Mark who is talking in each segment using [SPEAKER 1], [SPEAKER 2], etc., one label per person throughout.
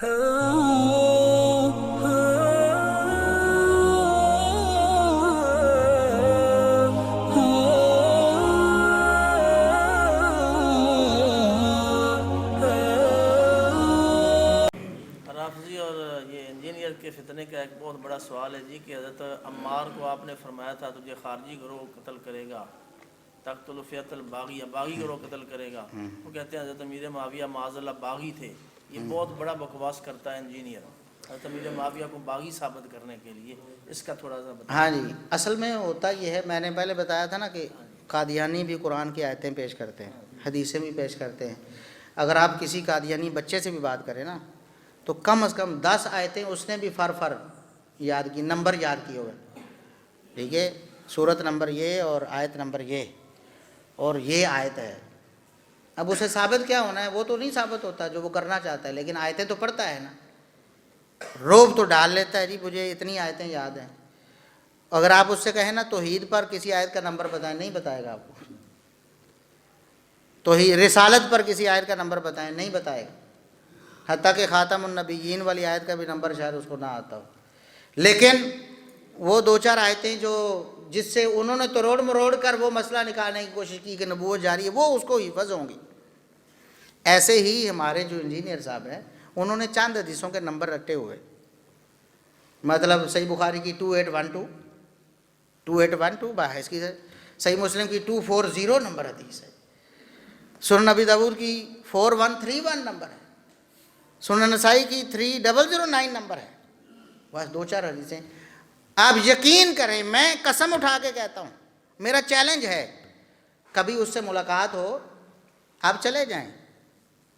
[SPEAKER 1] رافضی اور یہ انجینئر کے فتنے کا ایک بہت بڑا سوال ہے جی کہ حضرت عمار کو آپ نے فرمایا تھا تجھے خارجی گروہ قتل کرے گا، تقتل فئۃ الباغیہ، باغی گروہ قتل کرے گا۔ وہ کہتے ہیں حضرت امیر معاویہ معاذ اللہ باغی تھے۔ یہ بہت بڑا بکواس کرتا ہے انجینئر حضرت امیر معاویہ کو باغی ثابت کرنے کے لیے، اس کا تھوڑا سا بتائیں۔
[SPEAKER 2] ہاں جی، اصل میں ہوتا یہ ہے، میں نے پہلے بتایا تھا نا کہ قادیانی بھی قرآن کی آیتیں پیش کرتے ہیں، حدیثیں بھی پیش کرتے ہیں۔ اگر آپ کسی قادیانی بچے سے بھی بات کریں نا تو کم از کم 10 آیتیں اس نے بھی فر یاد کی، نمبر یاد کیے ہوئے، ٹھیک ہے، سورت نمبر یہ اور آیت نمبر یہ اور یہ آیت ہے۔ اب اسے ثابت کیا ہونا ہے، وہ تو نہیں ثابت ہوتا جو وہ کرنا چاہتا ہے، لیکن آیتیں تو پڑھتا ہے نا، روب تو ڈال لیتا ہے، جی مجھے اتنی آیتیں یاد ہیں۔ اگر آپ اس سے کہیں نا توحید پر کسی آیت کا نمبر بتائیں، نہیں بتائے گا آپ کو۔ توحید رسالت پر کسی آیت کا نمبر بتائیں، نہیں بتائے گا، حتیٰ کہ خاتم النبیین والی آیت کا بھی نمبر شاید اس کو نہ آتا ہو۔ لیکن وہ 2-4 آیتیں جو جس سے انہوں نے توڑ مروڑ کر وہ مسئلہ نکالنے کی کوشش کی کہ نبوت جاری ہے، وہ اس کو حفظ ہوں گی۔ ایسے ہی ہمارے جو انجینئر صاحب ہیں انہوں نے چند حدیثوں کے نمبر رٹے ہوئے، مطلب صحیح بخاری کی 2812 بحث کی، صحیح مسلم کی 240 نمبر حدیث ہے، سنن نبی داؤد کی 4131 نمبر ہے، سنن نسائی کی 3009 نمبر ہے، بس 2-4 حدیثیں۔ آپ یقین کریں، میں قسم اٹھا کے کہتا ہوں، میرا چیلنج ہے، کبھی اس سے ملاقات ہو، آپ چلے جائیں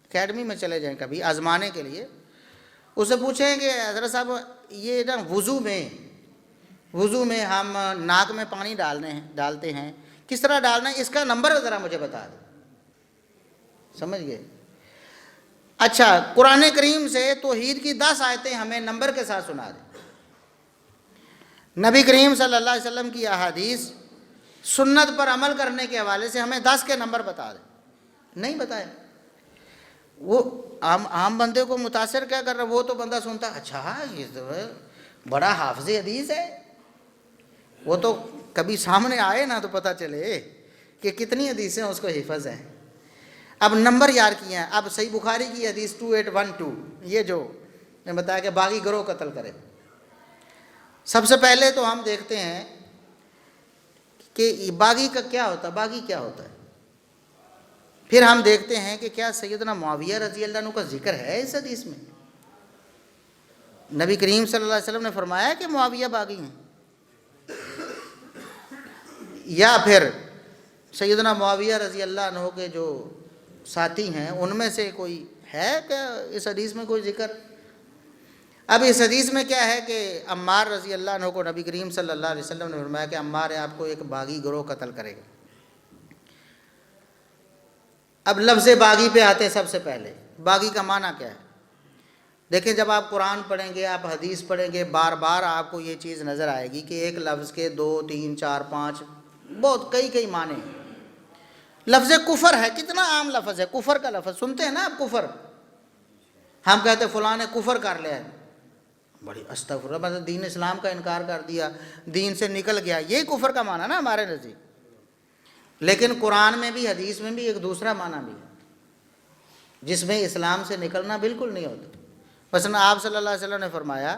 [SPEAKER 2] اکیڈمی میں، چلے جائیں کبھی آزمانے کے لیے، اسے پوچھیں کہ حضرت صاحب یہ نا وضو میں ہم ناک میں پانی ڈالتے ہیں، کس طرح ڈالنا ہے، اس کا نمبر ذرا مجھے بتا دیں، سمجھ گئے؟ اچھا، قرآن کریم سے توحید کی 10 آیتیں ہمیں نمبر کے ساتھ سنا دیں، نبی کریم صلی اللہ علیہ وسلم کی احادیث سنت پر عمل کرنے کے حوالے سے ہمیں 10 کے نمبر بتا دیں، نہیں بتائے۔ وہ عام بندے کو متاثر کیا کر رہا ہے، وہ تو بندہ سنتا اچھا یہ تو بڑا حافظ حدیث ہے، وہ تو کبھی سامنے آئے نا تو پتہ چلے کہ کتنی حدیثیں اس کو حفظ ہیں۔ اب نمبر یاد کیے ہیں، اب صحیح بخاری کی حدیث 2812، یہ جو میں بتایا کہ باغی گروہ قتل کرے، سب سے پہلے تو ہم دیکھتے ہیں کہ باغی کا کیا ہوتا ہے، باغی کیا ہوتا ہے، پھر ہم دیکھتے ہیں کہ کیا سیدنا معاویہ رضی اللہ عنہ کا ذکر ہے اس حدیث میں، نبی کریم صلی اللہ علیہ وسلم نے فرمایا کہ معاویہ باغی ہیں، یا پھر سیدنا معاویہ رضی اللہ عنہ کے جو ساتھی ہیں ان میں سے کوئی ہے کیا اس حدیث میں کوئی ذکر؟ اب اس حدیث میں کیا ہے کہ عمار رضی اللہ عنہ کو نبی کریم صلی اللہ علیہ وسلم نے فرمایا کہ عمار آپ کو ایک باغی گروہ قتل کرے گا۔ اب لفظ باغی پہ آتے ہیں، سب سے پہلے باغی کا معنی کیا ہے؟ دیکھیں جب آپ قرآن پڑھیں گے، آپ حدیث پڑھیں گے، بار بار آپ کو یہ چیز نظر آئے گی کہ ایک لفظ کے 2 3 4 5 بہت کئی معنی ہیں۔ لفظ کفر ہے، کتنا عام لفظ ہے، کفر کا لفظ سنتے ہیں نا آپ، کفر، ہم کہتے ہیں فلاں نے کفر کر لیا ہے، بڑی استغفر اللہ، مطلب دین اسلام کا انکار کر دیا، دین سے نکل گیا، یہی کفر کا معنی نا ہمارے نزدیک۔ لیکن قرآن میں بھی حدیث میں بھی ایک دوسرا معنی بھی ہے جس میں اسلام سے نکلنا بالکل نہیں ہوتا۔ مثلا آپ صلی اللہ علیہ وسلم نے فرمایا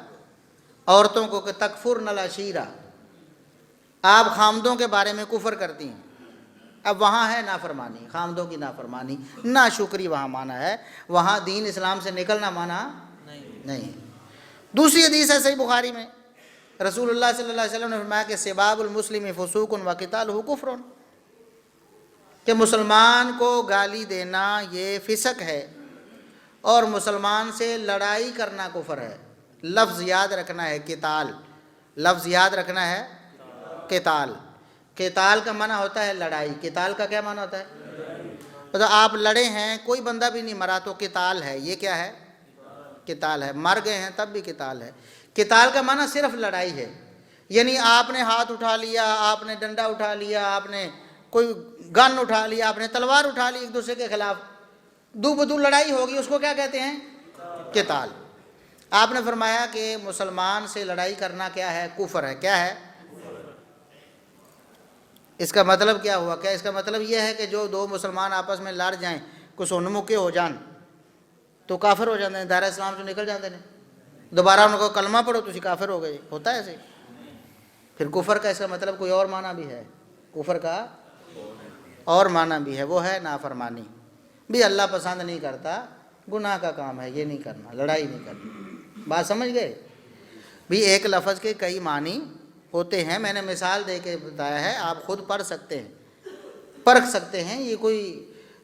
[SPEAKER 2] عورتوں کو کہ تکفرن العشیرہ، آپ خامدوں کے بارے میں کفر کرتی ہیں۔ اب وہاں ہے نافرمانی، خامدوں کی نافرمانی، ناشکری وہاں معنی ہے، وہاں دین اسلام سے نکلنا معنی نہیں۔ دوسری حدیث ہے صحیح بخاری میں، رسول اللہ صلی اللہ علیہ وسلم نے فرمایا کہ سباب المسلم فسوق وقتالہ کفر، کہ مسلمان کو گالی دینا یہ فسق ہے اور مسلمان سے لڑائی کرنا کفر ہے۔ لفظ یاد رکھنا ہے قتال، لفظ یاد رکھنا ہے قتال، قتال کا معنی ہوتا ہے لڑائی، قتال کا کیا معنی ہوتا ہے؟ مطلب آپ لڑے ہیں، کوئی بندہ بھی نہیں مرا تو قتال ہے، یہ کیا ہے؟ قتال ہے، مر گئے ہیں تب بھی قتال ہے۔ قتال کا معنی صرف لڑائی ہے، یعنی آپ نے ہاتھ اٹھا لیا، آپ نے ڈنڈا اٹھا لیا، آپ نے کوئی گن اٹھا لیا، آپ نے تلوار اٹھا لی ایک دوسرے کے خلاف، دو بدو لڑائی ہوگی، اس کو کیا کہتے ہیں؟ قتال۔ آپ نے فرمایا کہ مسلمان سے لڑائی کرنا کیا ہے؟ کفر ہے. کیا ہے اس کا مطلب؟ کیا ہوا؟ کیا اس کا مطلب یہ ہے کہ جو دو مسلمان آپس میں لڑ جائیں، کچھ انمکے ہو جان تو کافر ہو جاتے ہیں، دائرہ اسلام سے نکل جاتے ہیں، دوبارہ ان کو کلمہ پڑھو تو کافر ہو گئے؟ ہوتا ہے ایسے؟ پھر کفر کا اس کا مطلب کوئی اور معنی بھی ہے. کفر کا اور معنی بھی ہے، وہ ہے نافرمانی. بھی اللہ پسند نہیں کرتا، گناہ کا کام ہے، یہ نہیں کرنا، لڑائی نہیں کرنا. بات سمجھ گئے؟ بھی ایک لفظ کے کئی معنی ہوتے ہیں. میں نے مثال دے کے بتایا ہے، آپ خود پڑھ سکتے ہیں، پرکھ سکتے ہیں. یہ کوئی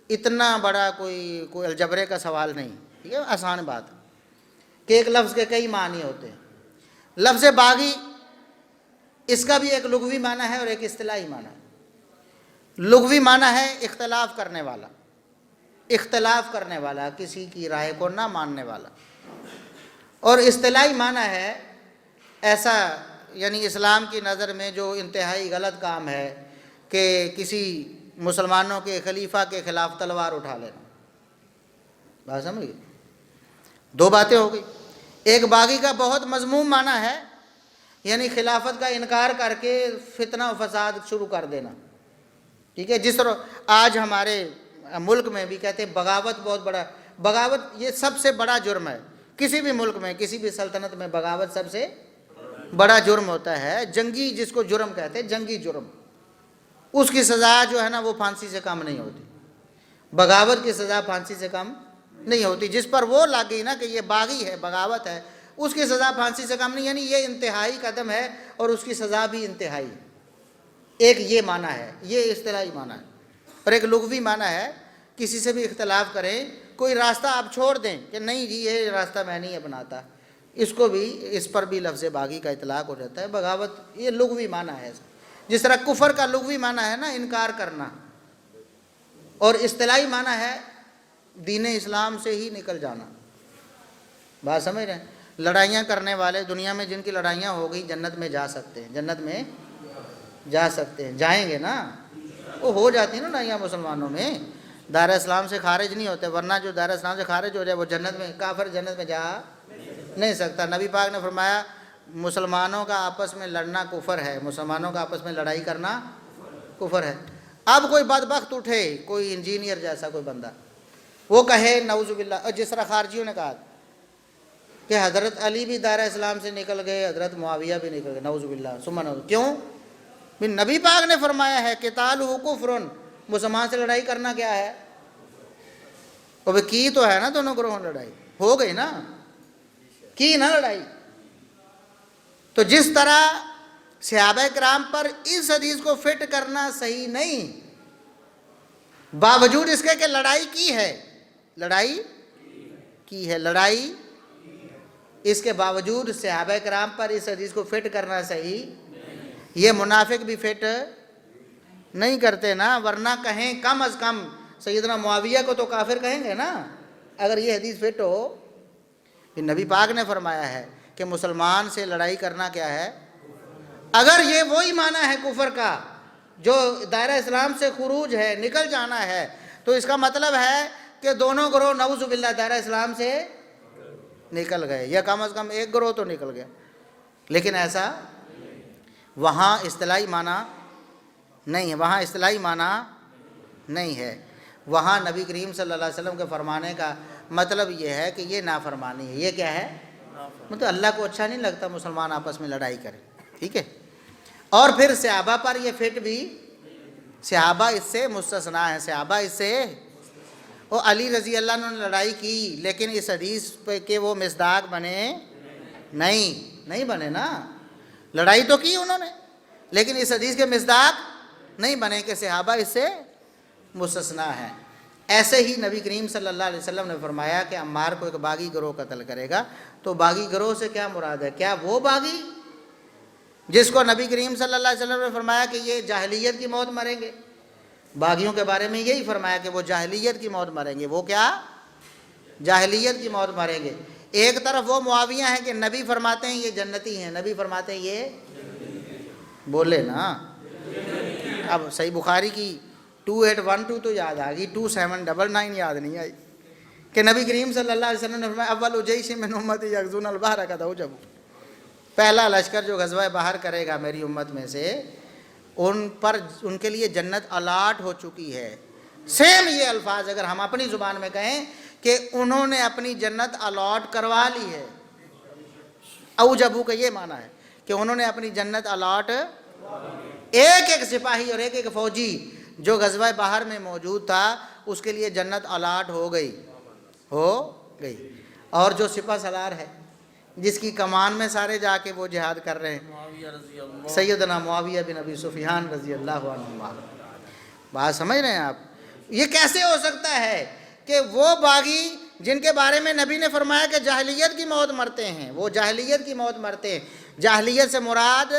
[SPEAKER 2] اتنا بڑا کوئی الجبرے کا سوال نہیں، ٹھیک ہے؟ آسان بات کہ ایک لفظ کے کئی معنی ہوتے ہیں. لفظ باغی اس کا بھی ایک لغوی معنی ہے اور ایک اصطلاحی معنی ہے. لغوی معنی ہے اختلاف کرنے والا، اختلاف کرنے والا، کسی کی رائے کو نہ ماننے والا. اور اصطلاحی معنی ہے ایسا، یعنی اسلام کی نظر میں جو انتہائی غلط کام ہے کہ کسی مسلمانوں کے خلیفہ کے خلاف تلوار اٹھا لینا. بات سمجھ گئے؟ دو باتیں ہو گئی. ایک باغی کا بہت مذموم معنی ہے، یعنی خلافت کا انکار کر کے فتنہ و فساد شروع کر دینا. ٹھیک ہے؟ جس طرح آج ہمارے ملک میں بھی کہتے ہیں بغاوت بہت بڑا، بغاوت یہ سب سے بڑا جرم ہے. کسی بھی ملک میں، کسی بھی سلطنت میں بغاوت سب سے بڑا جرم ہوتا ہے. جنگی جس کو جرم کہتے ہیں، جنگی جرم، اس کی سزا جو ہے نا وہ پھانسی سے کم نہیں ہوتی. بغاوت کی سزا پھانسی سے کم نہیں ہوتی. جس پر وہ لگ گئی نا کہ یہ باغی ہے، بغاوت ہے، اس کی سزا پھانسی سے کم نہیں. یعنی یہ انتہائی قدم ہے اور اس کی سزا بھی انتہائی. ایک یہ معنی ہے، یہ اصطلاحی معنی ہے. اور ایک لغوی معنی ہے کسی سے بھی اختلاف کریں، کوئی راستہ آپ چھوڑ دیں کہ نہیں جی یہ راستہ میں نہیں اپناتا، اس کو بھی، اس پر بھی لفظ باغی کا اطلاق ہو جاتا ہے. بغاوت یہ لغوی معنی ہے. جس طرح کفر کا لغوی معنی ہے نا انکار کرنا، اور اصطلاحی معنی ہے دین اسلام سے ہی نکل جانا. بات سمجھ رہے ہیں؟ لڑائیاں کرنے والے دنیا میں جن کی لڑائیاں ہو گئی جنت میں جا سکتے ہیں، جنت میں جا سکتے ہیں. جائیں گے نا، وہ ہو جاتی ہیں نا لڑائیاں مسلمانوں میں، دائرہ اسلام سے خارج نہیں ہوتے. ورنہ جو دائرہ اسلام سے خارج ہو جائے وہ جنت میں، کافر جنت میں جا نہیں سکتا. نبی پاک نے فرمایا مسلمانوں کا آپس میں لڑنا کفر ہے، مسلمانوں کا آپس میں لڑائی کرنا کفر ہے. اب کوئی بدبخت اٹھے، کوئی انجینئر جیسا کوئی بندہ، وہ کہے نعوذ باللہ، اور جس طرح خارجیوں نے کہا کہ حضرت علی بھی دائرہ اسلام سے نکل گئے، حضرت معاویہ بھی نکل گئے، نعوذ باللہ ثم نعوذ. کیوں؟ نبی پاک نے فرمایا ہے قتالہ کفر، مسلمان سے لڑائی کرنا کیا ہے؟ اور کی تو ہے نا دونوں گروہوں لڑائی، ہو گئی نا، کی نا لڑائی. تو جس طرح صحابہ کرام پر اس حدیث کو فٹ کرنا صحیح نہیں، باوجود اس کے کہ لڑائی کی ہے، لڑائی کی ہے، لڑائی، اس کے باوجود صحابہ کرام پر اس حدیث کو فٹ کرنا صحیح. یہ منافق بھی فٹ نہیں کرتے نا، ورنہ کہیں کم از کم سیدنا معاویہ کو تو کافر کہیں گے نا اگر یہ حدیث فٹ ہو. نبی پاک نے فرمایا ہے کہ مسلمان سے لڑائی کرنا کیا ہے؟ اگر یہ وہی معنی ہے کفر کا جو دائرہ اسلام سے خروج ہے، نکل جانا ہے، تو اس کا مطلب ہے کہ دونوں گروہ نعوذ باللہ دائرہ اسلام سے نکل گئے، یا کم از کم ایک گروہ تو نکل گیا. لیکن ایسا وہاں اصطلاحی معنی نہیں ہے، وہاں اصطلاحی معنی نہیں ہے. وہاں نبی کریم صلی اللہ علیہ وسلم کے فرمانے کا مطلب یہ ہے کہ یہ نافرمانی ہے. یہ کیا ہے؟ مطلب اللہ کو اچھا نہیں لگتا مسلمان آپس میں لڑائی کرے. ٹھیک ہے؟ اور پھر صحابہ پر یہ فٹ بھی، صحابہ اس سے مستثنا ہیں، صحابہ اس سے، وہ علی رضی اللہ عنہ نے لڑائی کی لیکن اس حدیث پہ کہ وہ مصداق بنے نہیں بنے نا. لڑائی تو کی انہوں نے لیکن اس حدیث کے مصداق نہیں بنے کہ صحابہ اس سے مستثنا ہیں. ایسے ہی نبی کریم صلی اللہ علیہ وسلم نے فرمایا کہ عمار کو ایک باغی گروہ قتل کرے گا. تو باغی گروہ سے کیا مراد ہے؟ کیا وہ باغی جس کو نبی کریم صلی اللہ علیہ وسلم نے فرمایا کہ یہ جاہلیت کی موت مریں گے؟ باغیوں کے بارے میں یہی فرمایا کہ وہ جاہلیت کی موت مریں گے. وہ کیا؟ جاہلیت کی موت مریں گے. ایک طرف وہ معاویہ ہیں کہ نبی فرماتے ہیں یہ جنتی ہیں، نبی فرماتے ہیں یہ، بولے نا. اب صحیح بخاری کی 2812 تو یاد آ گئی، 2799 یاد نہیں آئی. کہ نبی کریم صلی اللہ علیہ وسلم نے فرمایا اول جیش من امتی یغزون البحر کذوجب، پہلا لشکر جو غزوہ بحر کرے گا میری امت میں سے، ان پر ان کے لیے جنت الاٹ ہو چکی ہے۔ سیم یہ الفاظ اگر ہم اپنی زبان میں کہیں کہ انہوں نے اپنی جنت الاٹ کروا لی ہے، اوجبو کا یہ معنی ہے کہ انہوں نے اپنی جنت الاٹ، ایک ایک سپاہی اور ایک ایک فوجی جو غزوہ بحر میں موجود تھا اس کے لیے جنت الاٹ ہو گئی۔ اور جو سپہ سالار ہے جس کی کمان میں سارے جا کے وہ جہاد کر رہے ہیں،
[SPEAKER 1] معاویہ رضی اللہ
[SPEAKER 2] سیدنا معاویہ بن ابی سفیان رضی اللہ عنہ، بات سمجھ رہے ہیں آپ؟ یہ کیسے ہو سکتا ہے کہ وہ باغی جن کے بارے میں نبی نے فرمایا کہ جاہلیت کی موت مرتے ہیں، وہ جاہلیت کی موت مرتے ہیں۔ جاہلیت سے مراد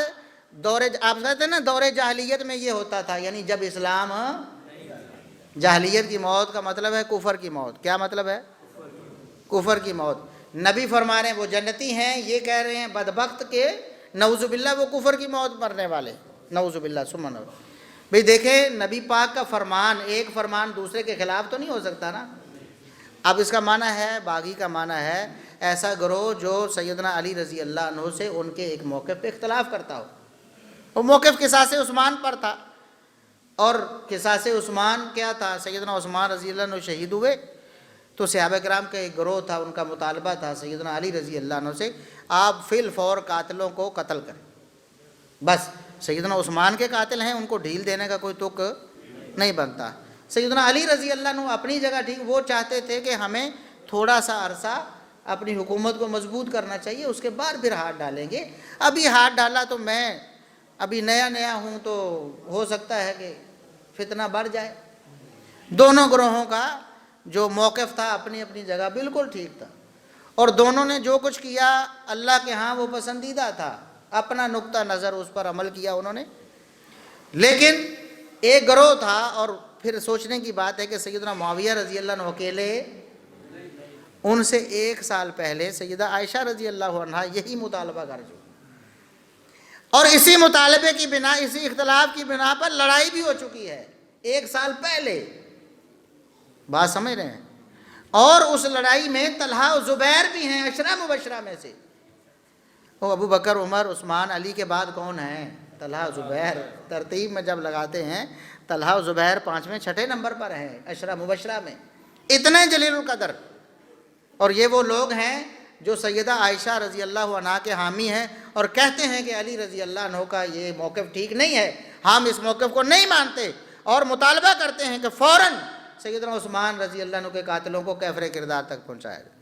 [SPEAKER 2] آپ کہتے ہیں نا دور جاہلیت میں یہ ہوتا تھا، یعنی جب اسلام، جاہلیت کی موت کا مطلب ہے کفر کی موت۔ کیا مطلب ہے؟ کفر کی موت۔ نبی فرما رہے ہیں وہ جنتی ہیں، یہ کہہ رہے ہیں بدبخت کے نعوذ باللہ وہ کفر کی موت مرنے والے، نعوذ باللہ ثم نعوذ۔ بھئی دیکھیں نبی پاک کا فرمان، ایک فرمان دوسرے کے خلاف تو نہیں ہو سکتا نا۔ اب اس کا معنی ہے، باغی کا معنی ہے ایسا گروہ جو سیدنا علی رضی اللہ عنہ سے ان کے ایک موقف پہ اختلاف کرتا ہو۔ وہ موقف قصاص عثمان پر تھا، اور قصاص عثمان کیا تھا؟ سیدنا عثمان رضی اللہ عنہ شہید ہوئے تو صحابہ کرام کا ایک گروہ تھا، ان کا مطالبہ تھا سیدنا علی رضی اللہ عنہ سے آپ فی الفور قاتلوں کو قتل کریں۔ بس سیدنا عثمان کے قاتل ہیں، ان کو ڈھیل دینے کا کوئی تک نہیں بنتا۔ سیدنا علی رضی اللہ عنہ اپنی جگہ ٹھیک، وہ چاہتے تھے کہ ہمیں تھوڑا سا عرصہ اپنی حکومت کو مضبوط کرنا چاہیے، اس کے بعد پھر ہاتھ ڈالیں گے۔ ابھی ہاتھ ڈالا تو میں ابھی نیا ہوں تو ہو سکتا ہے کہ فتنہ بڑھ جائے۔ دونوں گروہوں کا جو موقف تھا اپنی اپنی جگہ بالکل ٹھیک تھا، اور دونوں نے جو کچھ کیا اللہ کے ہاں وہ پسندیدہ تھا، اپنا نقطہ نظر اس پر عمل کیا انہوں نے۔ لیکن ایک گروہ تھا، اور پھر سوچنے کی بات ہے کہ سیدنا معاویہ رضی اللہ عنہ اکیلے، ان سے ایک سال پہلے سیدہ عائشہ رضی اللہ عنہا یہی مطالبہ کر چکی، اور اسی مطالبے کی بنا، اسی اختلاف کی بنا پر لڑائی بھی ہو چکی ہے ایک سال پہلے۔ بات سمجھ رہے ہیں؟ اور اس لڑائی میں طلحہ و زبیر بھی ہیں عشرہ مبشرہ میں سے۔ وہ ابو بکر، عمر، عثمان، علی کے بعد کون ہیں؟ طلحہ و زبیر۔ ترتیب میں جب لگاتے ہیں طلحہ و زبیر 5ویں 6ٹھے نمبر پر ہیں عشرہ مبشرہ میں، اتنے جلیل القدر۔ اور یہ وہ لوگ ہیں جو سیدہ عائشہ رضی اللہ عنہا کے حامی ہیں، اور کہتے ہیں کہ علی رضی اللہ عنہ کا یہ موقف ٹھیک نہیں ہے، ہم اس موقف کو نہیں مانتے، اور مطالبہ کرتے ہیں کہ فوراً سیدنا عثمان رضی اللہ عنہ کے قاتلوں کو کیفر کردار تک پہنچایا جائے۔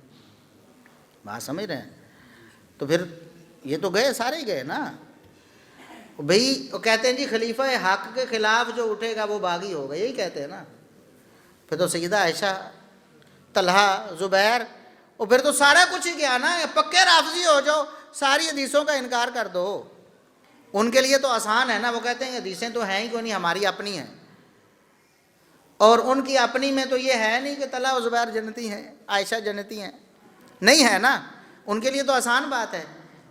[SPEAKER 2] بات سمجھ رہے ہیں؟ تو پھر یہ تو گئے، سارے ہی گئے نا بھئی۔ وہ کہتے ہیں جی خلیفہ حق کے خلاف جو اٹھے گا وہ باغی ہوگا، یہی کہتے ہیں نا۔ پھر تو سیدہ عائشہ، طلحہ، زبیر، اور پھر تو سارا کچھ ہی کیا نا، پکے رافضی ہو جاؤ، ساری حدیثوں کا انکار کر دو۔ ان کے لیے تو آسان ہے نا، وہ کہتے ہیں حدیثیں تو ہیں ہی کوئی نہیں، ہماری اپنی ہیں، اور ان کی اپنی میں تو یہ ہے نہیں کہ طلحہ و زبیر جنتی ہیں، عائشہ جنتی ہیں، نہیں ہے نا۔ ان کے لیے تو آسان بات ہے،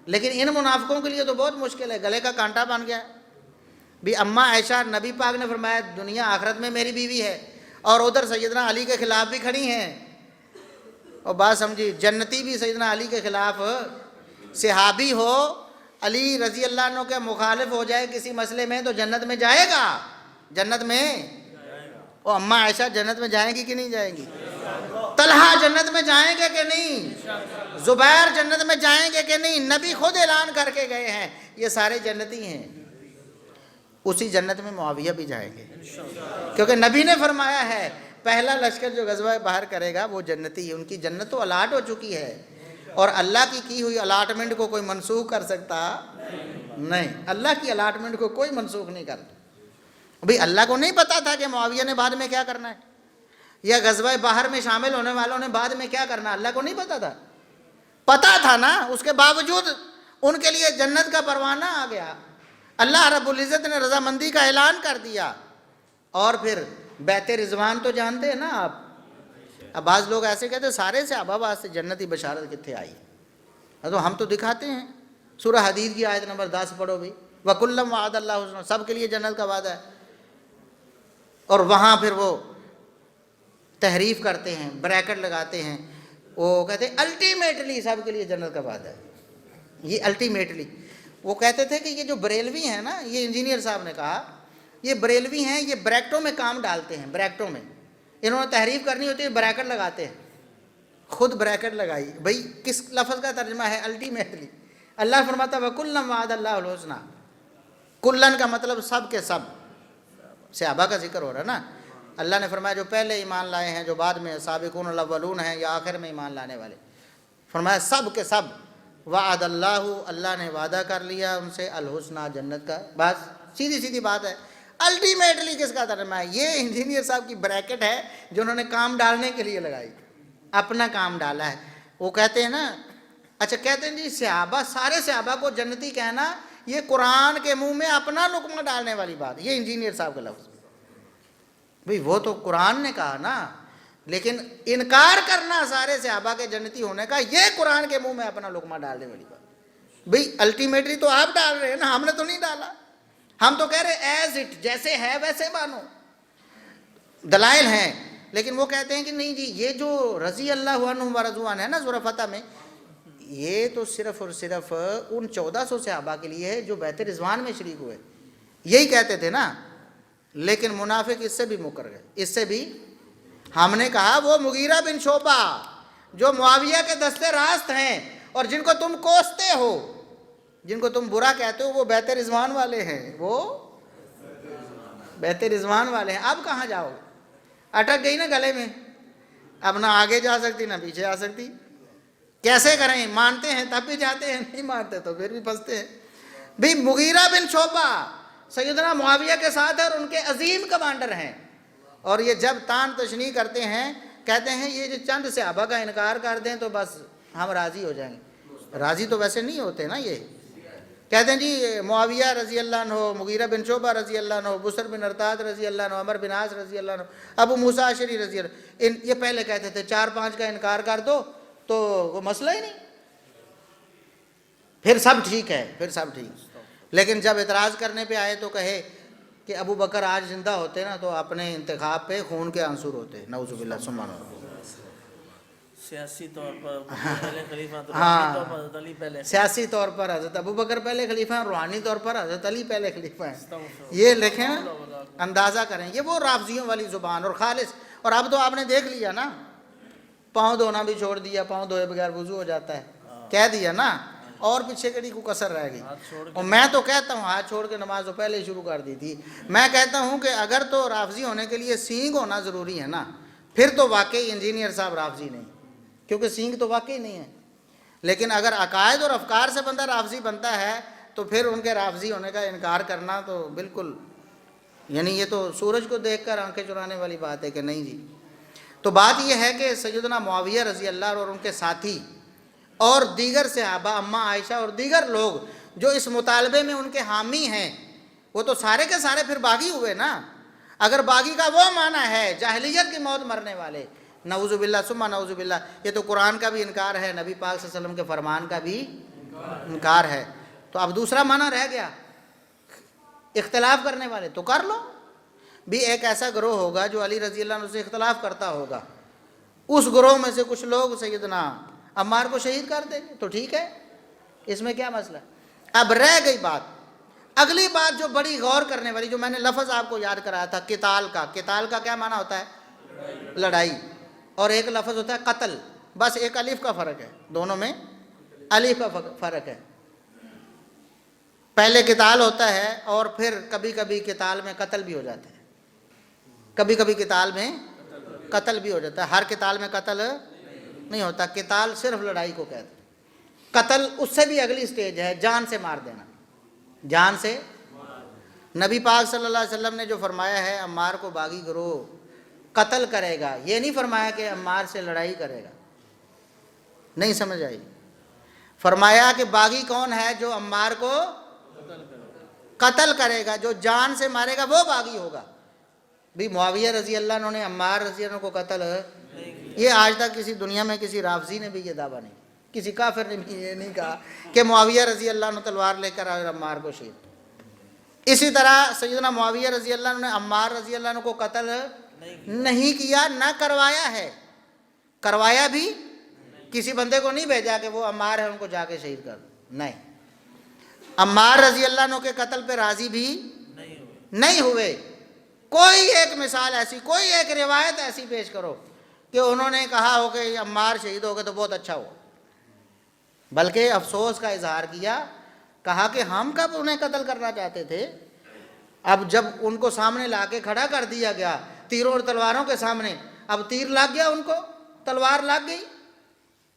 [SPEAKER 2] لیکن ان منافقوں کے لیے تو بہت مشکل ہے، گلے کا کانٹا بن گیا ہے۔ بھی اماں عائشہ، نبی پاک نے فرمایا دنیا آخرت میں میری بیوی ہے، اور ادھر سیدنا علی کے خلاف بھی کھڑی ہیں، اور بات سمجھی، جنتی بھی سیدنا علی کے خلاف، صحابی ہو علی رضی اللہ عنہ کے مخالف ہو جائے کسی مسئلے میں تو جنت میں جائے گا، جنت میں۔ اور اماں عائشہ جنت میں جائیں گی کہ نہیں جائیں گی؟ طلحہ جنت میں جائیں گے کہ نہیں؟ زبیر جنت میں جائیں گے کہ نہیں؟ نبی خود اعلان کر کے گئے ہیں یہ سارے جنتی ہیں۔ اسی جنت میں معاویہ بھی جائیں گے، کیونکہ نبی نے فرمایا ہے پہلا لشکر جو غزوہ بحر کرے گا وہ جنتی ہے، ان کی جنت تو الاٹ ہو چکی ہے، اور اللہ کی ہوئی الاٹمنٹ کو کوئی منسوخ کر سکتا نہیں، اللہ کی الاٹمنٹ کو کوئی منسوخ نہیں کرتا۔ بھئی اللہ کو نہیں پتا تھا کہ معاویہ نے بعد میں کیا کرنا ہے، یا غزوہ بحر میں شامل ہونے والوں نے بعد میں کیا کرنا، اللہ کو نہیں پتا تھا؟ پتا تھا نا، اس کے باوجود ان کے لیے جنت کا پروانہ آ گیا، اللہ رب العزت نے رضامندی کا اعلان کر دیا۔ اور پھر بیت رضوان تو جانتے ہیں نا آپ، اب بعض لوگ ایسے کہتے ہیں سارے صحابہ واسطے جنتی بشارت کتنے آئی، تو ہم تو دکھاتے ہیں، سورہ حدید کی آیت نمبر 10 پڑھو بھی، وَكُلًّا وَعَدَ اللَّهُ الْحُسْنَىٰ، سب کے لیے جنت کا وعدہ ہے۔ اور وہاں پھر وہ تحریف کرتے ہیں، بریکٹ لگاتے ہیں، وہ کہتے ہیں الٹیمیٹلی سب کے لیے جنت کا وعدہ ہے، یہ الٹیمیٹلی. وہ کہتے تھے کہ یہ جو بریلوی ہیں نا، یہ انجینئر صاحب نے کہا یہ بریلوی ہیں، یہ بریکٹوں میں کام ڈالتے ہیں، بریکٹوں میں انہوں نے تحریف کرنی ہوتی ہے بریکٹ لگاتے ہیں، خود بریکٹ لگائی. بھئی کس لفظ کا ترجمہ ہے الٹیمیٹلی؟ اللہ فرماتا ہے وَكُلًّا وَعَدَ اللَّهُ الْحُسْنَى. کلن کا مطلب سب کے سب، صحابہ کا ذکر ہو رہا ہے نا. اللہ نے فرمایا جو پہلے ایمان لائے ہیں، جو بعد میں سابقون الاولون ہیں یا آخر میں ایمان لانے والے، فرمایا سب کے سب. وعد اللہ، اللہ نے وعدہ کر لیا ان سے الحسنہ، جنت کا. بس سیدھی سیدھی بات ہے. الٹیمیٹلی کس کا ترجمہ ہے؟ یہ انجینئر صاحب کی بریکٹ ہے جو انہوں نے کام ڈالنے کے لیے لگائی، اپنا کام ڈالا ہے. وہ کہتے ہیں نا، اچھا کہتے ہیں جی صحابہ، سارے صحابہ کو جنتی کہنا یہ قرآن کے منہ میں اپنا لقمہ ڈالنے والی بات. یہ انجینئر صاحب کا لفظ، بھئی وہ تو قرآن نے کہا نا، لیکن انکار کرنا سارے صحابہ کے جنتی ہونے کا، یہ قرآن کے منہ میں اپنا لقمہ ڈالنے والی بات. بھئی الٹیمیٹلی تو آپ ڈال رہے ہیں نا، ہم نے تو نہیں ڈالا. ہم تو کہہ رہے ایز اٹ، جیسے ہے ویسے مانو. دلائل ہیں، لیکن وہ کہتے ہیں کہ نہیں جی یہ جو رضی اللہ عنہم ورضوا عنہ ہے نا سورہ فتح میں، یہ تو صرف اور صرف ان 1400 صحابہ کے لیے ہے جو بیت رضوان میں شریک ہوئے. یہی کہتے تھے نا. لیکن منافق اس سے بھی مکر گئے. اس سے بھی ہم نے کہا وہ مغیرہ بن شعبہ جو معاویہ کے دستے راست ہیں اور جن کو تم کوستے ہو، جن کو تم برا کہتے ہو، وہ بیت رضوان والے ہیں، وہ بیت رضوان والے ہیں. اب کہاں جاؤ؟ اٹک گئی نا گلے میں، اب نہ آگے جا سکتی نہ پیچھے آ سکتی. کیسے کریں؟ مانتے ہیں تب بھی جاتے ہیں، نہیں مانتے تو پھر بھی پھنستے ہیں. بھی مغیرہ بن شعبہ سیدنا معاویہ کے ساتھ ہے اور ان کے عظیم کمانڈر ہیں، اور یہ جب تان تشنیع کرتے ہیں کہتے ہیں یہ جو چند صحابہ کا انکار کر دیں تو بس ہم راضی ہو جائیں گے. راضی تو ویسے نہیں ہوتے نا. یہ کہتے ہیں جی معاویہ رضی اللہ عنہ، مغیرہ بن شعبہ رضی اللہ عنہ، بصر بن ارطاد رضی اللہ عنہ، عمر بن عاص رضی اللہ عنہ، ابو موسیٰ اشعری رضی اللہ عنہ، یہ پہلے کہتے تھے 4-5 کا انکار کر دو تو وہ مسئلہ ہی نہیں، پھر سب ٹھیک ہے، پھر سب ٹھیک. لیکن جب اعتراض کرنے پہ آئے تو کہے کہ ابو بکر آج زندہ ہوتے نا تو اپنے انتخاب پہ خون کے آنسور ہوتے. نعوذ باللہ ثم نعوذ.
[SPEAKER 1] سیاسی طور پر پہلے خلیفہ تو روحانی طور پر حضرت علی پہلے،
[SPEAKER 2] سیاسی طور پر حضرت ابو بکر پہلے خلیفہ ہیں، روحانی طور پر حضرت علی پہلے خلیفہ ہیں. یہ لکھیں، اندازہ کریں. یہ وہ رافضیوں والی زبان اور خالص. اور اب تو آپ نے دیکھ لیا نا، پاؤں دھونا بھی چھوڑ دیا، پاؤں دھوئے بغیر وضو ہو جاتا ہے، کہہ دیا نا. اور پیچھے کڑی کو کسر رہ گئی. اور میں تو کہتا ہوں ہاتھ چھوڑ کے نماز تو پہلے ہی شروع کر دی تھی. میں کہتا ہوں کہ اگر تو رافضی ہونے کے لیے سینگ ہونا ضروری ہے نا، پھر تو واقعی انجینئر صاحب رافضی نہیں، کیونکہ سینگ تو واقعی نہیں ہے. لیکن اگر عقائد اور افکار سے بندہ رافضی بنتا ہے تو پھر ان کے رافضی ہونے کا انکار کرنا تو بالکل، یعنی یہ تو سورج کو دیکھ کر آنکھیں چرانے والی بات ہے کہ نہیں جی. تو بات یہ ہے کہ سیدنا معاویہ رضی اللہ عنہ اور ان کے ساتھی اور دیگر صحابہ، اماں عائشہ اور دیگر لوگ جو اس مطالبے میں ان کے حامی ہیں، وہ تو سارے کے سارے پھر باغی ہوئے نا. اگر باغی کا وہ معنی ہے جاہلیت کی موت مرنے والے، نعوذ باللہ ثم نعوذ باللہ، یہ تو قرآن کا بھی انکار ہے، نبی پاک صلی اللہ علیہ وسلم کے فرمان کا بھی انکار ہے. تو اب دوسرا معنی رہ گیا اختلاف کرنے والے. تو کر لو بھی. ایک ایسا گروہ ہوگا جو علی رضی اللہ عنہ سے اختلاف کرتا ہوگا، اس گروہ میں سے کچھ لوگ سیدنا عمار کو شہید کر دیں گے تو ٹھیک ہے، اس میں کیا مسئلہ. اب رہ گئی بات، اگلی بات جو بڑی غور کرنے والی، جو میں نے لفظ آپ کو یاد کرایا تھا قتال کا. قتال کا کیا معنی ہوتا ہے؟ لڑائی. اور ایک لفظ ہوتا ہے قتل. بس ایک الف کا فرق ہے، دونوں میں الف کا فرق ہے. پہلے قتال ہوتا ہے اور پھر کبھی کبھی قتال میں قتل بھی ہو جاتا ہے، کبھی کبھی قتال میں قتل بھی ہو جاتا ہے. ہر قتال میں قتل نہیں ہوتا. قتال صرف لڑائی کو کہتے ہیں. قتل اس سے بھی اگلی سٹیج ہے، جان سے مار دینا. جان سے نبی پاک صلی اللہ علیہ وسلم نے جو فرمایا ہے عمار کو باغی گروہ قتل کرے گا، یہ نہیں فرمایا کہ عمار سے لڑائی کرے گا. نہیں سمجھ آئی؟ فرمایا کہ باغی کون ہے؟ جو عمار کو قتل کرے گا، جو جان سے مارے گا وہ باغی ہوگا. بھی معاویہ رضی اللہ عنہ نے عمار رضی اللہ عنہ کو قتل، یہ آج تک کسی دنیا میں کسی رافضی نے بھی یہ دعویٰ نہیں، کسی کافر نے بھی یہ نہیں کہا کہ معاویہ رضی اللہ عنہ تلوار لے کر آئے عمار کو شہید. اسی طرح سیدنا معاویہ رضی اللہ عنہ نے عمار رضی اللہ عنہ کو قتل نہیں کیا، نہ کروایا ہے، کروایا بھی کسی بندے کو نہیں بھیجا کہ وہ عمار ہے ان کو جا کے شہید کر دو، نہیں۔ عمار رضی اللہ عنہ کے قتل پہ راضی بھی نہیں ہوئے۔ کوئی ایک مثال ایسی، کوئی ایک روایت ایسی پیش کرو کہ انہوں نے کہا ہو کہ عمار شہید ہو گئے تو بہت اچھا ہو، بلکہ افسوس کا اظہار کیا، کہا کہ ہم کب انہیں قتل کرنا چاہتے تھے، اب جب ان کو سامنے لا کے کھڑا کر دیا گیا تیروں اور تلواروں کے سامنے، اب تیر لگ گیا ان کو، تلوار لگ گئی،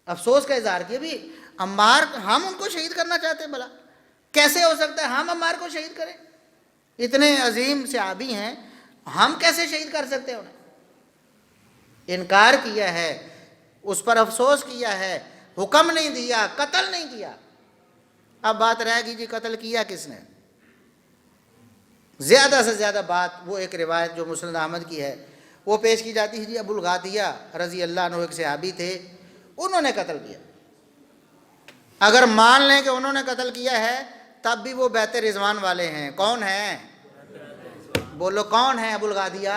[SPEAKER 2] افسوس کا اظہار کیا بھی عمار ہم ان کو شہید کرنا چاہتے ہیں، بھلا کیسے ہو سکتا ہے ہم عمار کو شہید کریں، اتنے عظیم صحابی ہیں، ہم کیسے شہید کر سکتے ہیں انہیں؟ انکار کیا ہے، اس پر افسوس کیا ہے، حکم نہیں دیا، قتل نہیں کیا۔ اب بات رہ گئی جی قتل کیا کس نے؟ زیادہ سے زیادہ بات وہ ایک روایت جو مسند احمد کی ہے وہ پیش کی جاتی ہے جی ابو الغادیہ رضی اللہ عنہ ایک صحابی تھے، انہوں نے قتل کیا۔ اگر مان لیں کہ انہوں نے قتل کیا ہے تب بھی وہ بیت رضوان والے ہیں۔ کون ہیں؟ بولو کون ہیں ابو الغادیہ؟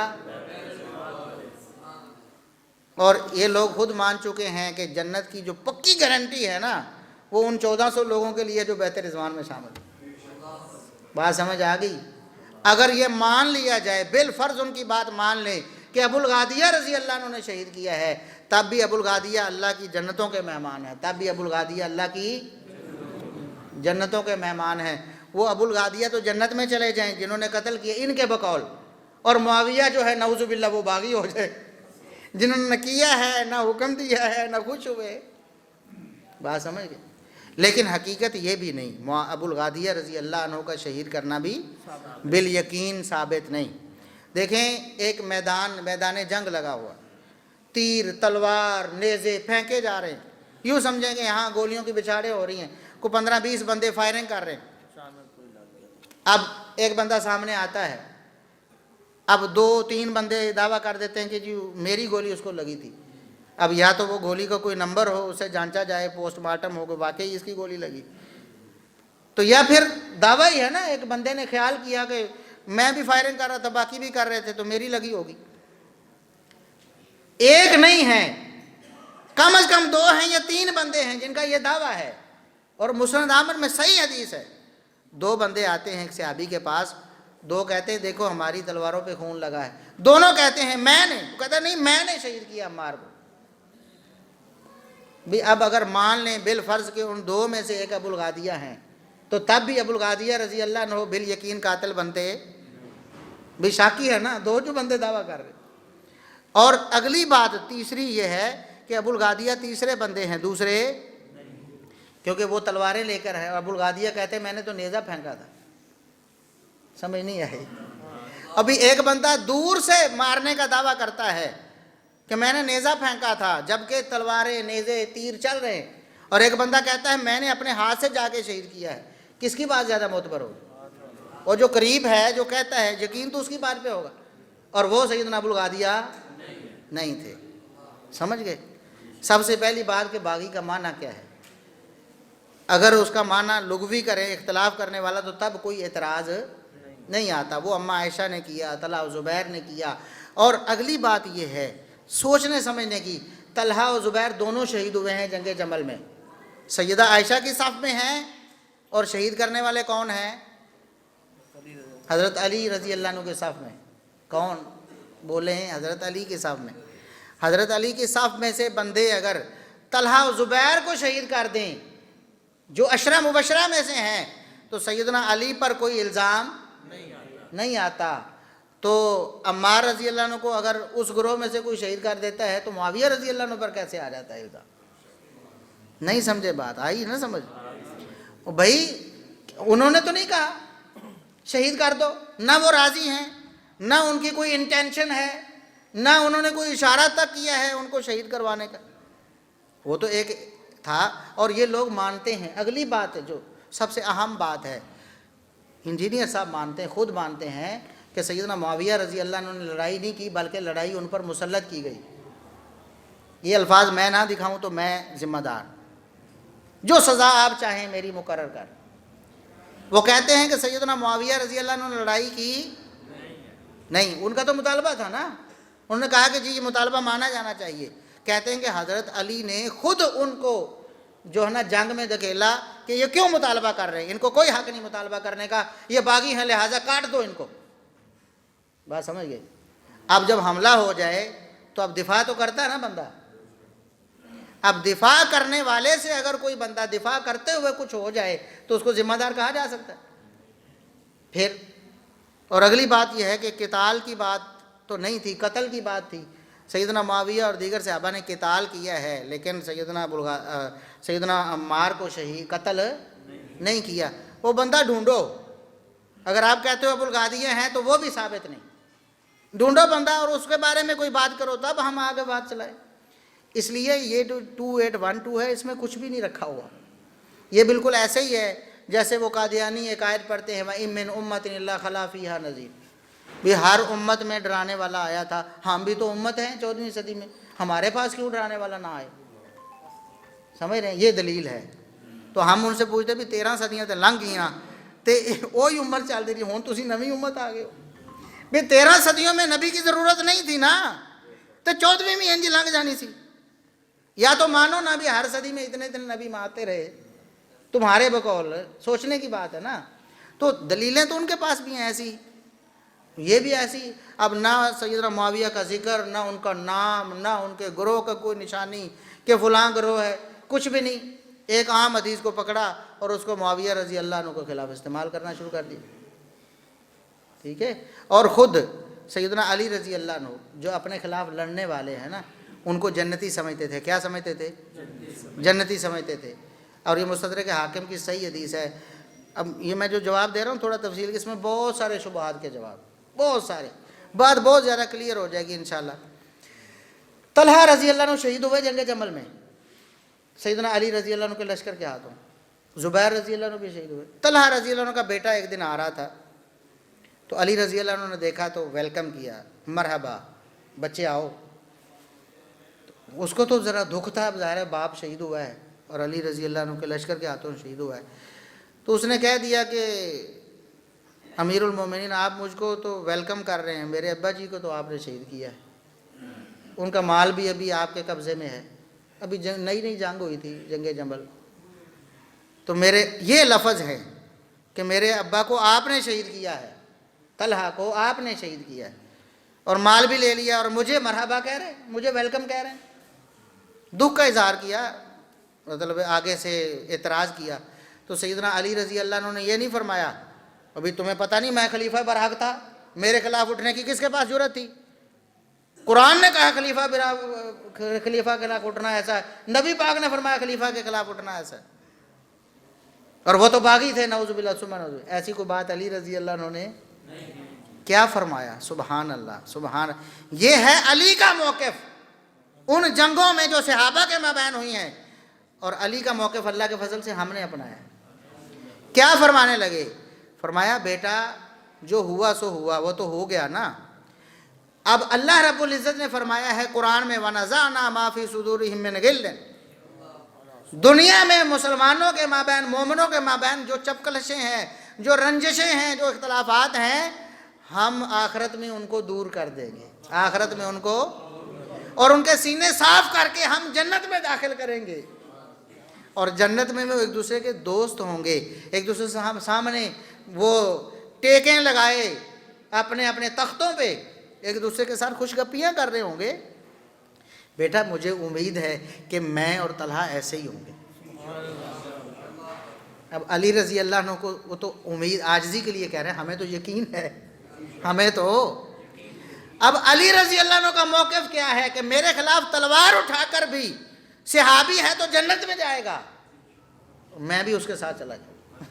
[SPEAKER 2] اور یہ لوگ خود مان چکے ہیں کہ جنت کی جو پکی گارنٹی ہے نا وہ ان 1400 لوگوں کے لیے جو بیت رضوان میں شامل ہیں۔ بات سمجھ آ گئی؟ اگر یہ مان لیا جائے، بالفرض ان کی بات مان لیں کہ ابو الغادیہ رضی اللہ عنہ نے شہید کیا ہے، تب بھی ابو الغادیہ اللہ کی جنتوں کے مہمان ہیں، تب بھی ابو الغادیہ اللہ کی جنتوں کے مہمان ہیں۔ وہ ابو الغادیہ تو جنت میں چلے جائیں جنہوں نے قتل کیا ان کے بقول، اور معاویہ جو ہے نعوذ باللہ وہ باغی ہو جائے، جنہوں نے کیا ہے نہ حکم دیا ہے نہ خوش ہوئے۔ بات سمجھ گئے؟ لیکن حقیقت یہ بھی نہیں، ابو الغادیہ رضی اللہ عنہ کا شہید کرنا بھی بالیقین ثابت نہیں۔ دیکھیں ایک میدان جنگ لگا ہوا، تیر تلوار نیزے پھینکے جا رہے ہیں، یوں سمجھیں کہ یہاں گولیوں کی بچھاڑیں ہو رہی ہیں، کوئی 15-20 بندے فائرنگ کر رہے ہیں۔ اب ایک بندہ سامنے آتا ہے، اب 2-3 بندے دعویٰ کر دیتے ہیں کہ جی میری گولی اس کو لگی تھی۔ اب یا تو وہ گولی کا کوئی نمبر ہو، اسے جانچا جائے، پوسٹ مارٹم ہو کہ واقعی اس کی گولی لگی، تو یا پھر دعویٰ ہی ہے نا، ایک بندے نے خیال کیا کہ میں بھی فائرنگ کر رہا تھا باقی بھی کر رہے تھے تو میری لگی ہوگی۔ ایک نہیں ہے، کم از کم 2 ہیں یا 3 بندے ہیں جن کا یہ دعویٰ ہے، اور مسند احمد میں صحیح حدیث ہے۔ 2 بندے آتے ہیں ایک صحابی کے پاس، 2 کہتے ہیں دیکھو ہماری تلواروں پہ خون لگا ہے، دونوں کہتے ہیں میں نے، وہ کہتا ہے نہیں میں نے شہید کیا عمار کو۔ بھی اب اگر مان لیں بالفرض کہ ان 2 میں سے ایک ابو الغادیہ ہیں تو تب بھی ابو الغادیہ رضی اللہ عنہ بالیقین قاتل بنتے، بھی شاکی ہے نا 2 جو بندے دعویٰ کر رہے۔ اور اگلی بات تیسری یہ ہے کہ ابو الغادیہ تیسرے بندے ہیں، دوسرے، کیونکہ وہ تلواریں لے کر ہے، ابو الغادیہ کہتے ہیں میں نے تو نیزہ پھینکا تھا۔ سمجھ نہیں آئی؟ ابھی ایک بندہ دور سے مارنے کا دعویٰ کرتا ہے کہ میں نے نیزہ پھینکا تھا جبکہ تلواریں نیزے تیر چل رہے ہیں، اور ایک بندہ کہتا ہے میں نے اپنے ہاتھ سے جا کے شہید کیا ہے۔ کس کی بات زیادہ معتبر ہوگی؟ اور جو قریب ہے جو کہتا ہے یقین تو اس کی بات پہ ہوگا، اور وہ سیدنا ابو الغادیہ نہیں تھے۔ سمجھ گئے؟ سب سے پہلی بات کہ باغی کا معنی کیا ہے؟ اگر اس کا معنی لغوی کریں اختلاف کرنے والا تو تب کوئی اعتراض نہیں آتا، وہ اماں عائشہ نے کیا، طلحہ و زبیر نے کیا۔ اور اگلی بات یہ ہے سوچنے سمجھنے کی، طلحہ و زبیر دونوں شہید ہوئے ہیں جنگ جمل میں، سیدہ عائشہ کی صف میں ہیں، اور شہید کرنے والے کون ہیں؟ حضرت علی رضی اللہ عنہ کے صف میں۔ کون بولے ہیں؟ حضرت علی کے صف میں۔ حضرت علی کے صف میں سے بندے اگر طلحہ و زبیر کو شہید کر دیں جو عشرہ مبشرہ میں سے ہیں تو سیدنا علی پر کوئی الزام نہیں آتا۔ تو عمار رضی اللہ عنہ کو اگر اس گروہ میں سے کوئی شہید کر دیتا ہے تو معاویہ رضی اللہ عنہ پر کیسے آ جاتا ہے الزام؟ نہیں سمجھے بات؟ آئی نا سمجھ؟ بھائی انہوں نے تو نہیں کہا شہید کر دو، نہ وہ راضی ہیں، نہ ان کی کوئی انٹینشن ہے، نہ انہوں نے کوئی اشارہ تک کیا ہے ان کو شہید کروانے کا، وہ تو ایک تھا، اور یہ لوگ مانتے ہیں۔ اگلی بات ہے جو سب سے اہم بات ہے، انجینئر صاحب مانتے ہیں، خود مانتے ہیں کہ سیدنا معاویہ رضی اللہ عنہ نے لڑائی نہیں کی بلکہ لڑائی ان پر مسلط کی گئی۔ یہ الفاظ میں نہ دکھاؤں تو میں ذمہ دار، جو سزا آپ چاہیں میری مقرر کر۔ وہ کہتے ہیں کہ سیدنا معاویہ رضی اللہ عنہ نے لڑائی کی نہیں، ان کا تو مطالبہ تھا نا انہوں نے کہا کہ جی یہ مطالبہ مانا جانا چاہیے. کہتے ہیں کہ حضرت علی نے خود ان کو جو ہے نا جنگ میں دھکیلا کہ یہ کیوں مطالبہ کر رہے ہیں, ان کو کوئی حق نہیں مطالبہ کرنے کا, یہ باغی ہیں لہٰذا کاٹ دو ان کو. بات سمجھ گئے؟ اب جب حملہ ہو جائے تو اب دفاع تو کرتا ہے نا بندہ. اب دفاع کرنے والے سے اگر کوئی بندہ دفاع کرتے ہوئے کچھ ہو جائے تو اس کو ذمہ دار کہا جا سکتا ہے پھر. اور اگلی بات یہ ہے کہ قتال کی بات تو نہیں تھی, قتل کی بات تھی. سیدنا معاویہ اور دیگر صحابہ نے قتال کیا ہے, لیکن سیدنا عمار کو شہید قتل نہیں کیا. وہ بندہ ڈھونڈو, اگر آپ کہتے ہو ابوالغادیہ ہیں تو وہ بھی ثابت نہیں. ڈھونڈو بندہ اور اس کے بارے میں کوئی بات کرو, تب ہم آگے بات چلائیں. اس لیے یہ 2812 ہے, اس میں کچھ بھی نہیں رکھا ہوا. یہ بالکل ایسے ہی ہے جیسے وہ قادیانی ایک آیت پڑھتے ہیں وَإِن مِّنْ أُمَّةٍ إِلَّا خَلَا فِيهَا نَذِيرٌ. بھی ہر امت میں ڈرانے والا آیا تھا. ہم بھی تو امت ہیں 14ویں صدی میں, ہمارے پاس کیوں ڈرانے والا نہ آئے؟ سمجھ رہے ہیں؟ یہ دلیل ہے. تو ہم ان سے پوچھتے بھی 13 صدیاں تے لنگ گئیاں تے وہی عمر چل رہی ہوں, تسی نویں امت آ گئے ہو. بھی 13 صدیوں میں نبی کی ضرورت نہیں تھی نا, تو 14ویں میں انج لنگ جانی سی. یا تو مانو نا بھی ہر صدی میں اتنے اتنے نبی آتے رہے, تمہارے بقول سوچنے کی بات ہے نا. تو دلیلیں تو ان کے پاس بھی ہیں ایسی, یہ بھی ایسی. اب نہ سیدنا معاویہ کا ذکر, نہ ان کا نام, نہ ان کے گروہ کا کوئی نشانی کہ فلاں گروہ ہے, کچھ بھی نہیں. ایک عام حدیث کو پکڑا اور اس کو معاویہ رضی اللہ عنہ کے خلاف استعمال کرنا شروع کر دیا. ٹھیک ہے. اور خود سیدنا علی رضی اللہ عنہ جو اپنے خلاف لڑنے والے ہیں نا, ان کو جنتی سمجھتے تھے. کیا سمجھتے تھے؟ جنتی سمجھتے تھے. اور یہ مستدرک حاکم کی صحیح حدیث ہے. اب یہ میں جو جواب دے رہا ہوں تھوڑا تفصیل, اس میں بہت سارے شبہات کے جواب, بہت سارے, بات بہت زیادہ کلیئر ہو جائے گی انشاءاللہ. طلحہ رضی اللہ عنہ شہید ہوئے جنگ جمل میں سیدنا علی رضی اللہ عنہ کے لشکر کے ہاتھوں. زبیر رضی اللہ عنہ بھی شہید ہوئے. طلحہ رضی اللہ عنہ کا بیٹا ایک دن آ رہا تھا تو علی رضی اللہ عنہ نے دیکھا تو ویلکم کیا, مرحبا بچے آؤ. اس کو تو ذرا دکھ تھا, اب ظاہر ہے باپ شہید ہوا ہے اور علی رضی اللہ عنہ کے لشکر کے ہاتھوں شہید ہوا ہے. تو اس نے کہہ دیا کہ امیر المومنین آپ مجھ کو تو ویلکم کر رہے ہیں, میرے ابا جی کو تو آپ نے شہید کیا ہے, ان کا مال بھی ابھی آپ کے قبضے میں ہے, ابھی نئی نئی جنگ ہوئی تھی جنگ جمل, تو میرے یہ لفظ ہے کہ میرے ابا کو آپ نے شہید کیا ہے, طلحہ کو آپ نے شہید کیا ہے, اور مال بھی لے لیا, اور مجھے مرحبا کہہ رہے ہیں, مجھے ویلکم کہہ رہے ہیں. دکھ کا اظہار کیا, مطلب آگے سے اعتراض کیا. تو سیدنا علی رضی اللہ عنہ نے یہ نہیں فرمایا ابھی تمہیں پتہ نہیں میں خلیفہ برحق تھا, میرے خلاف اٹھنے کی کس کے پاس جرأت تھی؟ قرآن نے کہا خلیفہ کے خلاف اٹھنا ایسا ہے, نبی پاک نے فرمایا خلیفہ کے خلاف اٹھنا ایسا ہے, اور وہ تو باغی تھے نعوذ باللہ ثم نعوذ. ایسی کوئی بات علی رضی اللہ عنہ نے کیا فرمایا؟ سبحان اللہ, سبحان. یہ ہے علی کا موقف ان جنگوں میں جو صحابہ کے مابین ہوئی ہیں, اور علی کا موقف اللہ کے فضل سے ہم نے اپنایا. کیا فرمانے لگے؟ فرمایا بیٹا جو ہوا سو ہوا, وہ تو ہو گیا نا. اب اللہ رب العزت نے فرمایا ہے قرآن میں وَنَزَعْنَا مَا فِي صُدُورِهِم مِّنْ غِلٍّ, دنیا میں مسلمانوں کے مابین, مومنوں کے مابین جو چپکلشیں ہیں, جو رنجشیں ہیں, جو اختلافات ہیں, ہم آخرت میں ان کو دور کر دیں گے. آخرت میں ان کو, اور ان کے سینے صاف کر کے ہم جنت میں داخل کریں گے. اور جنت میں وہ ایک دوسرے کے دوست ہوں گے, ایک دوسرے سے سامنے وہ ٹیکیں لگائے اپنے اپنے تختوں پہ ایک دوسرے کے ساتھ خوش گپیاں کر رہے ہوں گے. بیٹا مجھے امید ہے کہ میں اور طلحہ ایسے ہی ہوں گے. اب علی رضی اللہ عنہ کو وہ تو امید عاجزی کے لیے کہہ رہے ہیں, ہمیں تو یقین ہے, ہمیں تو. اب علی رضی اللہ عنہ کا موقف کیا ہے کہ میرے خلاف تلوار اٹھا کر بھی صحابی ہے تو جنت میں جائے گا, میں بھی اس کے ساتھ چلا جاؤں.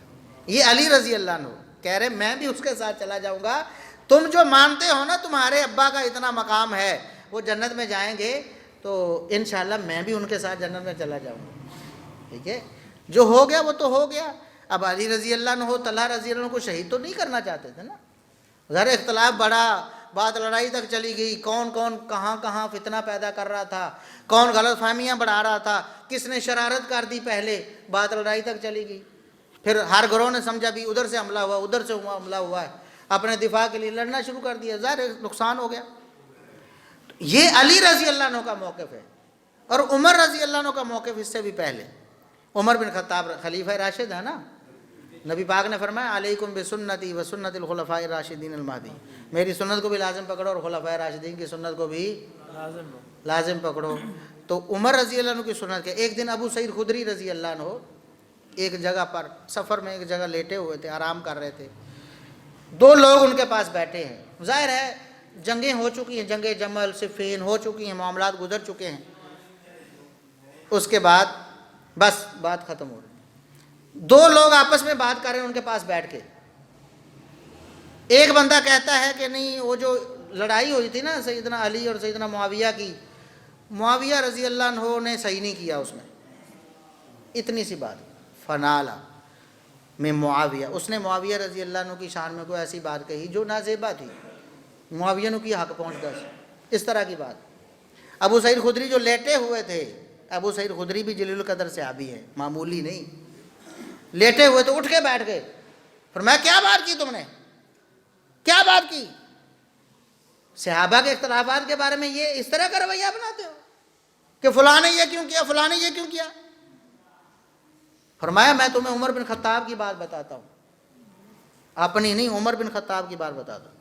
[SPEAKER 2] یہ علی رضی اللہ عنہ کہہ رہے میں بھی اس کے ساتھ چلا جاؤں گا. تم جو مانتے ہو نا تمہارے ابا کا اتنا مقام ہے, وہ جنت میں جائیں گے تو انشاءاللہ میں بھی ان کے ساتھ جنت میں چلا جاؤں گا. ٹھیک ہے, جو ہو گیا وہ تو ہو گیا. اب علی رضی اللہ عنہ طلحہ رضی اللہ عنہ کو شہید تو نہیں کرنا چاہتے تھے نا, ذرا اختلاف بڑا, بات لڑائی تک چلی گئی, کون کون کہاں کہاں فتنہ پیدا کر رہا تھا, کون غلط فہمیاں بڑھا رہا تھا, کس نے شرارت کر دی, پہلے بات لڑائی تک چلی گئی. پھر ہر گروہ نے سمجھا بھی ادھر سے حملہ ہوا, ادھر سے حملہ ہوا ہے, اپنے دفاع کے لیے لڑنا شروع کر دیا, ظاہر نقصان ہو گیا. یہ علی رضی اللہ عنہ کا موقف ہے. اور عمر رضی اللہ عنہ کا موقف اس سے بھی پہلے. عمر بن خطاب خلیفہ راشد ہے نا. نبی پاک نے فرمایا علیکم بسنتی و سنت الخلفاء الراشدین المہدی، میری سنت کو بھی لازم پکڑو اور خلفاء راشدین کی سنت کو بھی لازم پکڑو. تو عمر رضی اللہ عنہ کی سنت کے. ایک دن ابو سعید خدری رضی اللہ عنہ ایک جگہ پر سفر میں ایک جگہ لیٹے ہوئے تھے، آرام کر رہے تھے. دو لوگ ان کے پاس بیٹھے ہیں. ظاہر ہے جنگیں ہو چکی ہیں، جنگ جمل صفین ہو چکی ہیں، معاملات گزر چکے ہیں. اس کے بعد بس بات ختم ہو رہی. دو لوگ آپس میں بات کر رہے ہیں ان کے پاس بیٹھ کے. ایک بندہ کہتا ہے کہ نہیں، وہ جو لڑائی ہوئی تھی نا سیدنا علی اور سیدنا معاویہ کی، معاویہ رضی اللہ عنہ نے صحیح نہیں کیا اس میں. اتنی سی بات. فنالا میں معاویہ، اس نے معاویہ رضی اللہ عنہ کی شان میں کوئی ایسی بات کہی جو نازیبا تھی، معاویہ نے کی حق پہنچتا. اس طرح کی بات. ابو سعید خدری جو لیٹے ہوئے تھے، ابو سعید خدری بھی جلیل القدر صحابی ہے، معمولی نہیں. لیٹے ہوئے تو اٹھ کے بیٹھ گئے. فرمایا کیا بات کی تم نے، کیا بات کی؟ صحابہ کے اختلافات کے بارے میں یہ اس طرح کا رویہ بناتے ہو کہ فلاں نے یہ کیوں کیا، فلاں نے یہ کیوں کیا؟ فرمایا میں تمہیں عمر بن خطاب کی بات بتاتا ہوں، اپنی نہیں، عمر بن خطاب کی بات بتاتا ہوں.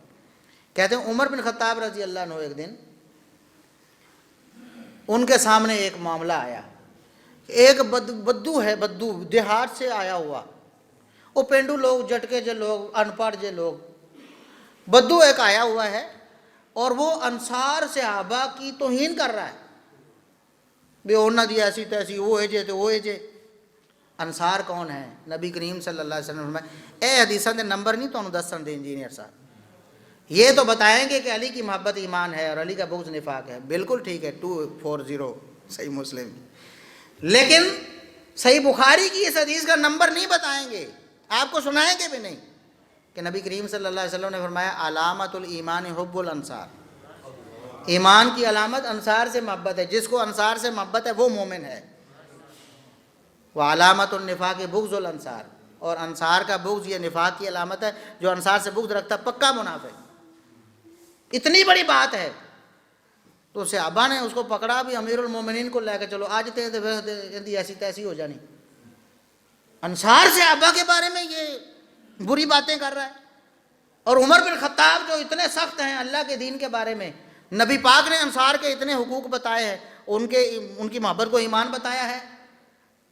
[SPEAKER 2] کہتے ہیں عمر بن خطاب رضی اللہ عنہ ایک دن ان کے سامنے ایک معاملہ آیا. ایک بدو ہے، بدو دیہات سے آیا ہوا، وہ پینڈو لوگ، جٹکے جو لوگ، ان پڑھ جو لوگ، بدو ایک آیا ہوا ہے اور وہ انصار صحابہ کی توہین کر رہا ہے. بے اونا دی ایسی تیسی، وہ ہے جے تو وہ ہے جے. انصار کون ہے؟ نبی کریم صلی اللہ علیہ وسلم نے اے حدیثاں دے نمبر نہیں تو دسن دے انجینئر صاحب، یہ تو بتائیں گے کہ علی کی محبت ایمان ہے اور علی کا بغض نفاق ہے. بالکل ٹھیک ہے، 240 صحیح مسلم. لیکن صحیح بخاری کی اس حدیث کا نمبر نہیں بتائیں گے، آپ کو سنائیں گے بھی نہیں کہ نبی کریم صلی اللہ علیہ وسلم نے فرمایا علامت الایمان حب الانصار، ایمان کی علامت انصار سے محبت ہے، جس کو انصار سے محبت ہے وہ مومن ہے. وعلامت النفاق بغض الانصار، اور انصار کا بغض یہ نفاق کی علامت ہے، جو انصار سے بغض رکھتا پکا منافق. اتنی بڑی بات ہے. تو صحابہ نے اس کو پکڑا بھی، امیر المومنین کو لے کے چلو آج تے ایسی تیسی ہو جانی. انصار صحابہ کے بارے میں یہ بری باتیں کر رہا ہے. اور عمر بن خطاب جو اتنے سخت ہیں اللہ کے دین کے بارے میں، نبی پاک نے انصار کے اتنے حقوق بتائے ہیں، ان کی محبت کو ایمان بتایا ہے.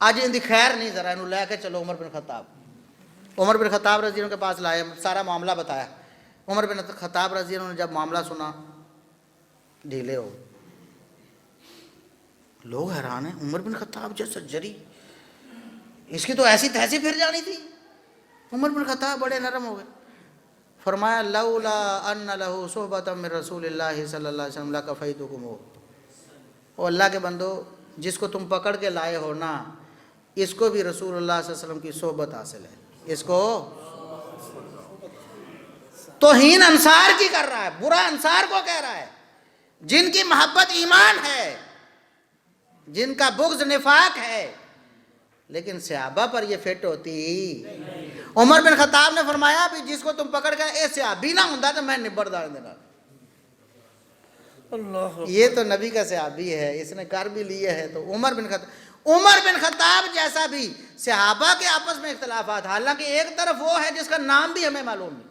[SPEAKER 2] آج ان دی خیر نہیں، ذرا انہوں لے کے چلو عمر بن خطاب. عمر بن خطاب رضی اللہ عنہ کے پاس لائے، سارا معاملہ بتایا. عمر بن خطاب رضی اللہ عنہ نے جب معاملہ سنا ڈھیلے ہو. لوگ حیران ہیں، عمر بن خطاب جیسا جری، اس کی تو ایسی تیسی پھر جانی تھی. عمر بن خطاب بڑے نرم ہو گئے. فرمایا لولا ان لہ صحبۃ من رسول اللہ صلی اللہ علیہ وسلم لکفیتکم. او اللہ کے بندو، جس کو تم پکڑ کے لائے ہو نا، اس کو بھی رسول اللہ صلی اللہ علیہ وسلم کی صحبت حاصل ہے. اس کو توہین انصار کی کر رہا ہے، برا انصار کو کہہ رہا ہے، جن کی محبت ایمان ہے، جن کا بغض نفاق ہے. لیکن صحابہ پر یہ فٹ ہوتی. عمر بن خطاب نے فرمایا بھی جس کو تم پکڑ کے اے صحابی نہ ہوندا تو میں نبڑ دار دینا. یہ تو نبی کا صحابی ہے، اس نے کر بھی لیے ہے. تو عمر بن خطاب جیسا بھی صحابہ کے آپس میں اختلافات، حالانکہ ایک طرف وہ ہے جس کا نام بھی ہمیں معلوم نہیں،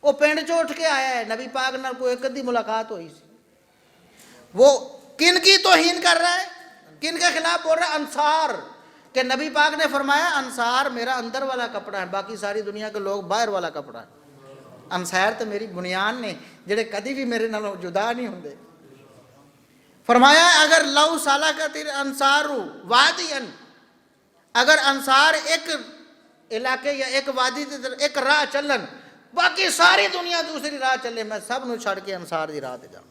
[SPEAKER 2] وہ پنڈ چو اٹھ کے آیا ہے، نبی پاک نال کوئی ایک ادھی ملاقات ہوئی سی. وہ کن کی توہین کر رہا ہے، کن کے خلاف بول رہا ہے؟ انصار. کہ نبی پاک نے فرمایا انصار میرا اندر والا کپڑا ہے، باقی ساری دنیا کے لوگ باہر والا کپڑا ہے. انصار تو میری بنیان نے، جڑے کدی بھی میرے نال جدا نہیں ہوندے. فرمایا اگر لو سالکت الانصار وادیا، اگر انصار ایک علاقے یا ایک وادی ایک راہ چلن، باقی ساری دنیا دوسری راہ چلے، میں سب نو چھڑ کے انصار دی راہ تے جاؤں.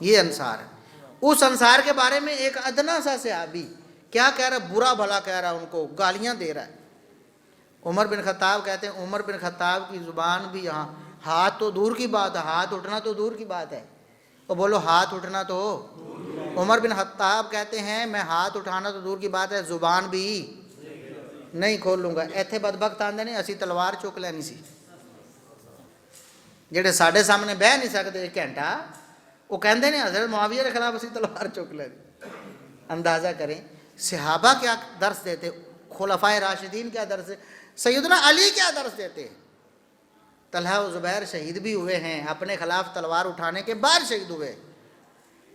[SPEAKER 2] یہ انصار ہے. اس انصار کے بارے میں ایک ادنا سا صحابی کیا کہہ رہا ہے؟ برا بھلا کہہ رہا ہے، ان کو گالیاں دے رہا ہے. عمر بن خطاب کہتے ہیں عمر بن خطاب کی زبان بھی یہاں، ہاتھ تو دور کی بات ہے، ہاتھ اٹھنا تو دور کی بات ہے. وہ بولو ہاتھ اٹھنا تو. عمر بن خطاب کہتے ہیں میں ہاتھ اٹھانا تو دور کی بات ہے، زبان بھی نہیں کھول لوں گا. ایتھے بدبخت آندے نے اسی تلوار چک لینی سی، جڑے ساڈے سامنے بہ نہیں سکتے ایک گھنٹہ، وہ کہندے نے حضرت معاویہ کے خلاف اسی تلوار چک لے. اندازہ کریں صحابہ کیا درس دیتے, خلفائے راشدین کیا درس, سیدنا علی کیا درس دیتے. طلحہ و زبیر شہید بھی ہوئے ہیں, اپنے خلاف تلوار اٹھانے کے بعد شہید ہوئے,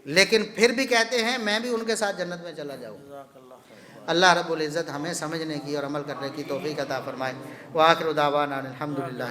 [SPEAKER 2] لیکن پھر بھی کہتے ہیں میں بھی ان کے ساتھ جنت میں چلا جاؤں.
[SPEAKER 1] جزاک اللہ خیر.
[SPEAKER 2] اللہ رب العزت ہمیں سمجھنے کی اور عمل کرنے کی توفیق عطا فرمائے. وآخر دعوانا الحمدللہ.